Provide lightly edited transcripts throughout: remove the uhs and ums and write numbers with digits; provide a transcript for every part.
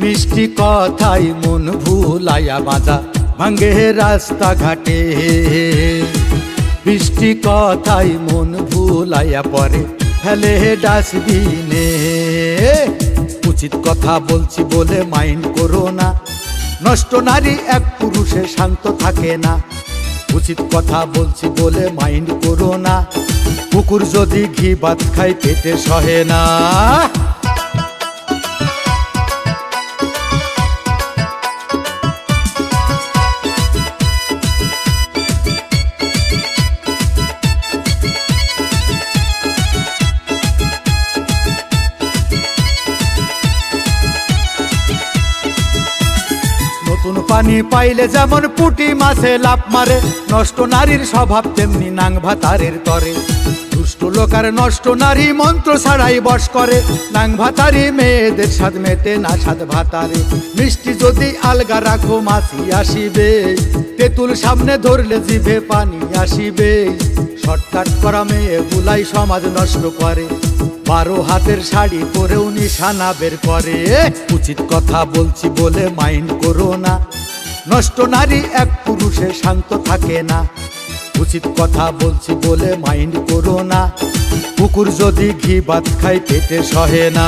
মিষ্টি কথাই মন ভুলাইয়া বাজা ভাঙ্গে রাস্তা ঘাটে। বৃষ্টি কথাই মন ভুলাইয়া পরে ফেলে ডাস্টবিনে। উচিত কথা বলছি বলে মাইন্ড করো না, নষ্ট নারী এক পুরুষে শান্ত থাকে না। উচিত কথা বলছি বলে মাইন্ড করো না, কুকুর যদি ঘি ভাত খায় পেটে সহে না। নতুন পানি পাইলে যেমন পুঁটি মাছে লাফ মারে, নষ্ট নারীর স্বভাব তেমনি নাং ভাতারের তরে। দুষ্ট লোকার নষ্ট নারী মন্ত্র ছাড়াই বশ করে, নাং ভাতারি মেয়েদের স্বাদ মেটে না স্বাদ ভাতারে। মিষ্টি যদি আলগা রাখো মাছি আসিবে, তেঁতুল সামনে ধরলে জিভে পানি আসিবে। শর্টকাট করা মেয়ে গুলাই সমাজ নষ্ট করে, 12 হাতের শাড়ি পরেও নিশানা বের করে। উচিত কথা বলছি বলে মাইন্ড করো না, নষ্ট নারী এক পুরুষে শান্ত থাকে না। উচিত কথা বলছি বলে মাইন্ড করো না, কুকুর যদি ঘি ভাত খায় পেটে সহে না।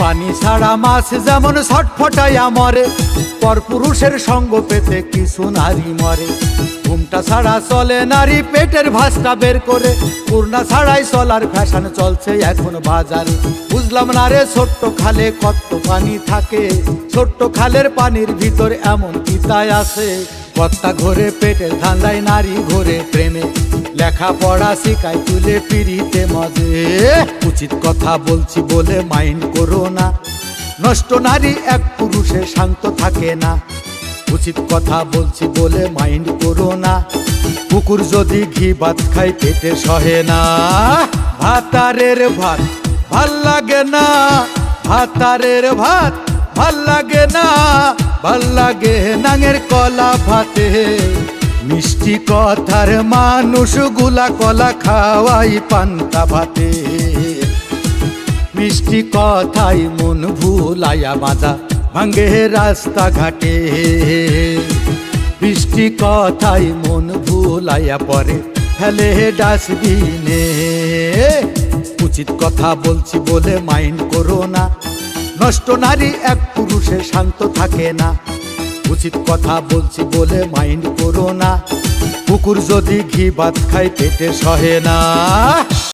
পানি ছাড়া মাছ যেমন ছটফটাইয়া মরে, পরপুরুষের সঙ্গ পেতে কিছু নারী মরে। ঘুমটা ছাড়া চলে নারী পেটের ভাঁজটা বের করে, পূর্ণা ছাড়াই চলার ফ্যাশন চলছে এখন বাজারে। বুঝলাম না রে ছোট্ট খালে কত পানি থাকে, ছোট্ট খালের পানির ভিতর এমন পিতায় আছে। কর্তা ঘরে পেটের ধান্দায়, নারী ঘরে প্রেমে, লেখাপড়া শিখাই তুলে পিড়িতে মজে। উচিত কথা বলছি বলে মাইন্ড করো না, নষ্ট নারী এক পুরুষে শান্ত থাকে না। উচিত কথা বলছি বলে মাইন্ড করো না, কুকুর যদি ঘি ভাত খায় পেটে সহে না। ভাতারের ভাত ভাল লাগে না, ভাতারের ভাত ভাল লাগে না, ভাল লাগে নাঙের কলা ভাতে। মিষ্টি কথার মানুষ গুলা কলা খাওয়াই পান্তা ভাতে। মিষ্টি কথাই মন ভুলাইয়া বাজা ভাঙ্গে রাস্তা ঘাটে। বৃষ্টি কথাই মন ভুলাইয়া পরে ফেলে ডাস্টবিনে। উচিত কথা বলছি বলে মাইন্ড করো না, নষ্ট নারী এক পুরুষে শান্ত থাকে না। উচিত কথা বলছি বলে মাইন্ড করো না, কুকুর যদি ঘি ভাত খায় পেটে সহে না।